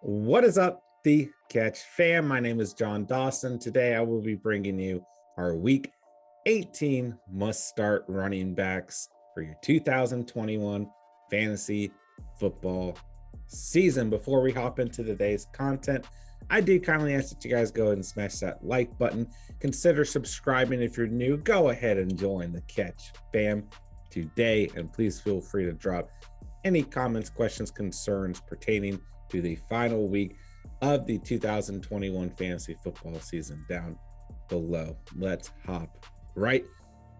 What is up, the Catch fam? My name is John Dawson. Today I will be bringing you our Week 18 must-start running backs for your 2021 fantasy football season. Before we hop into today's content, I do kindly ask that you guys go ahead and smash that like button. Consider subscribing if you're new. Go ahead and join the Catch fam today, and please feel free to drop any comments, questions, concerns pertaining to the final week of the 2021 fantasy football season down below. Let's hop right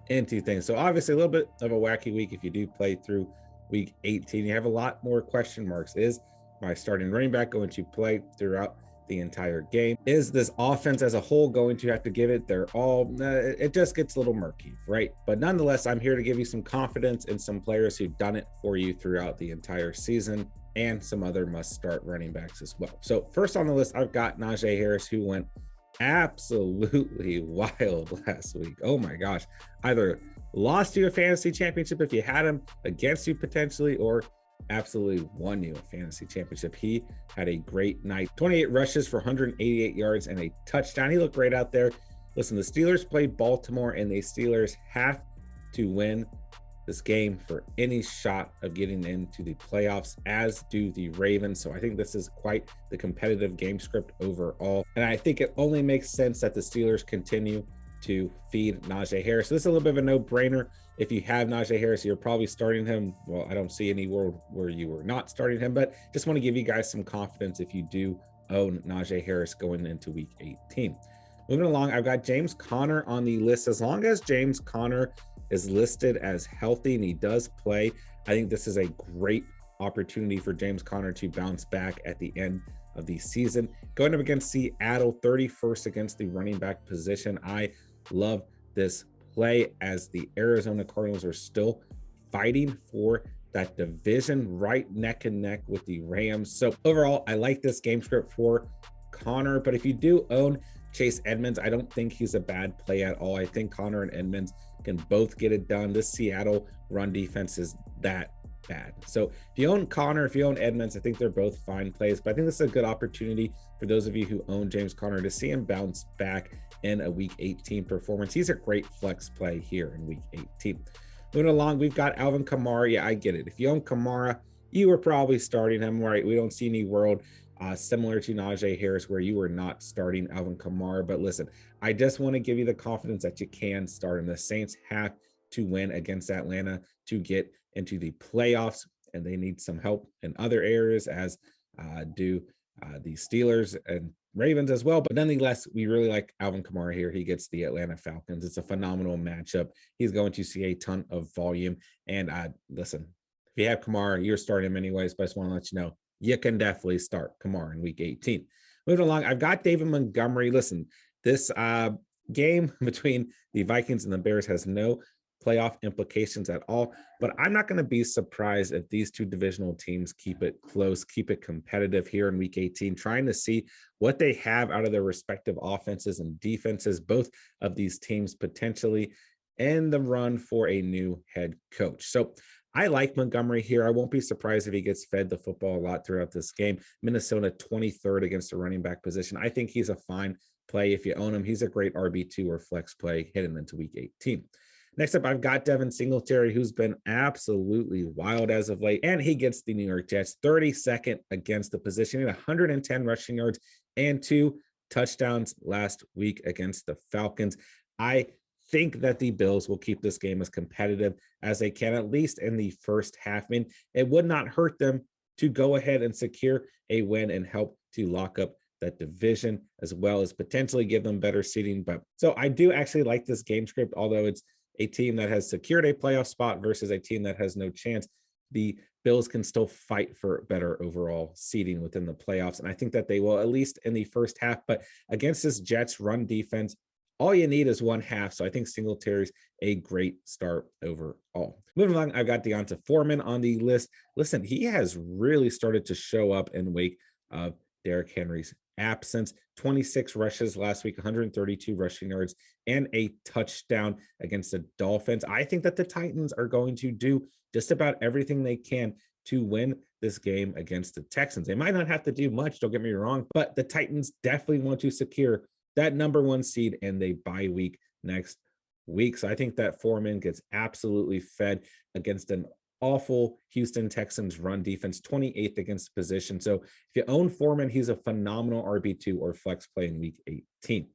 into things. So obviously a little bit of a wacky week. If you do play through week 18, you have a lot more question marks. Is my starting running back going to play throughout the entire game? Is this offense as a whole going to have to give it their all? It just gets a little murky, right? But nonetheless, I'm here to give you some confidence in some players who've done it for you throughout the entire season, and some other must-start running backs as well. So first on the list, I've got Nanje Harris, who went absolutely wild last week. Oh my gosh. Either lost you a fantasy championship if you had him, against you potentially, or absolutely won you a fantasy championship. He had a great night. 28 rushes for 188 yards and a touchdown. He looked great out there. Listen, the Steelers played Baltimore, and the Steelers have to win this game for any shot of getting into the playoffs, as do the Ravens. So I think this is quite the competitive game script overall. And I think it only makes sense that the Steelers continue to feed Nanje Harris. So this is a little bit of a no-brainer. If you have Nanje Harris, you're probably starting him. Well, I don't see any world where you were not starting him, but just want to give you guys some confidence if you do own Nanje Harris going into week 18. Moving along, I've got James Conner on the list. As long as James Conner is listed as healthy and he does play, I think this is a great opportunity for James Conner to bounce back at the end of the season. Going up against Seattle, 31st against the running back position. I love this play, as the Arizona Cardinals are still fighting for that division, right neck and neck with the Rams. So overall, I like this game script for Conner. But if you do own Chase Edmonds, I don't think he's a bad play at all. I think Conner and Edmonds can both get it done. This Seattle run defense is that bad. So if you own Conner, if you own Edmonds, I think they're both fine plays. But I think this is a good opportunity for those of you who own James Conner to see him bounce back in a week 18 performance. He's a great flex play here in week 18. Moving along, we've got Alvin Kamaria. I get it. If you own Kamara, you were probably starting him, right? We don't see any world similar to Nanje Harris where you were not starting Alvin Kamara. But listen, I just want to give you the confidence that you can start him. The Saints have to win against Atlanta to get into the playoffs, and they need some help in other areas, as do the Steelers and Ravens as well. But nonetheless, we really like Alvin Kamara here. He gets the Atlanta Falcons. It's a phenomenal matchup. He's going to see a ton of volume. And listen, if you have Kamara, you're starting him anyways, but I just want to let you know, you can definitely start Kamara in week 18. Moving along, I've got David Montgomery. Listen, this game between the Vikings and the Bears has no playoff implications at all, but I'm not going to be surprised if these two divisional teams keep it close, keep it competitive here in week 18, trying to see what they have out of their respective offenses and defenses, both of these teams potentially in the run for a new head coach. So I like Montgomery here. I won't be surprised if he gets fed the football a lot throughout this game. Minnesota 23rd against the running back position. I think he's a fine play if you own him. He's a great RB2 or flex play heading into week 18. Next up, I've got Devin Singletary, who's been absolutely wild as of late, and he gets the New York Jets 32nd against the position, 110 rushing yards and 2 touchdowns last week against the Falcons. I think that the Bills will keep this game as competitive as they can, at least in the first half. I mean, it would not hurt them to go ahead and secure a win and help to lock up that division, as well as potentially give them better seeding. But so I do actually like this game script, although it's a team that has secured a playoff spot versus a team that has no chance. The Bills can still fight for better overall seeding within the playoffs. And I think that they will, at least in the first half. But against this Jets run defense, all you need is one half. So I think Singletary's a great start overall. Moving along, I've got Deonta Forman on the list. Listen, he has really started to show up in wake of Derrick Henry's absence. 26 rushes last week, 132 rushing yards, and a touchdown against the Dolphins. I think that the Titans are going to do just about everything they can to win this game against the Texans. They might not have to do much, don't get me wrong, but the Titans definitely want to secure that #1 seed and they bye week next week. So I think that Foreman gets absolutely fed against an awful Houston Texans run defense, 28th against the position. So if you own Foreman, he's a phenomenal RB2 or flex play in week 18.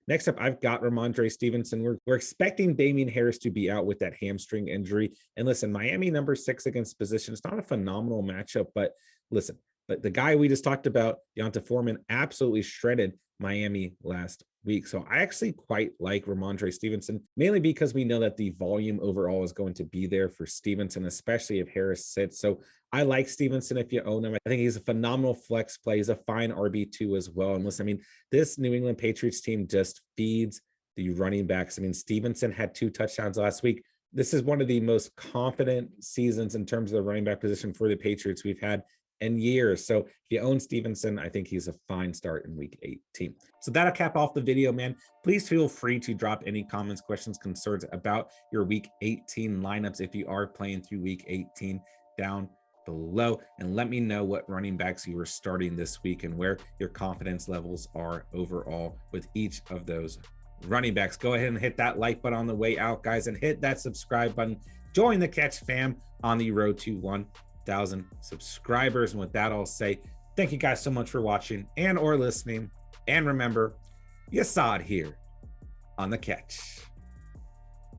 Next up, I've got Ramondre Stevenson. We're expecting Nanje Harris to be out with that hamstring injury. And listen, Miami #6 against position. It's not a phenomenal matchup, but listen, but the guy we just talked about, Deonta Forman, absolutely shredded Miami last week. So I actually quite like Ramondre Stevenson, mainly because we know that the volume overall is going to be there for Stevenson, especially if Harris sits. So I like Stevenson if you own him. I think he's a phenomenal flex play. He's a fine RB2 as well. And listen, I mean, this New England Patriots team just feeds the running backs. I mean, Stevenson had 2 touchdowns last week. This is one of the most confident seasons in terms of the running back position for the Patriots we've had in years. So if you own Stevenson, I think he's a fine start in week 18. So that'll cap off the video, man. Please feel free to drop any comments, questions, concerns about your week 18 lineups if you are playing through week 18 down below, and let me know what running backs you are starting this week and where your confidence levels are overall with each of those running backs. Go ahead and hit that like button on the way out, guys, and hit that subscribe button. Join the Catch fam on the road to 1,000 subscribers. And with that, I'll say thank you guys so much for watching and or listening. And remember, you saw it here on the Catch.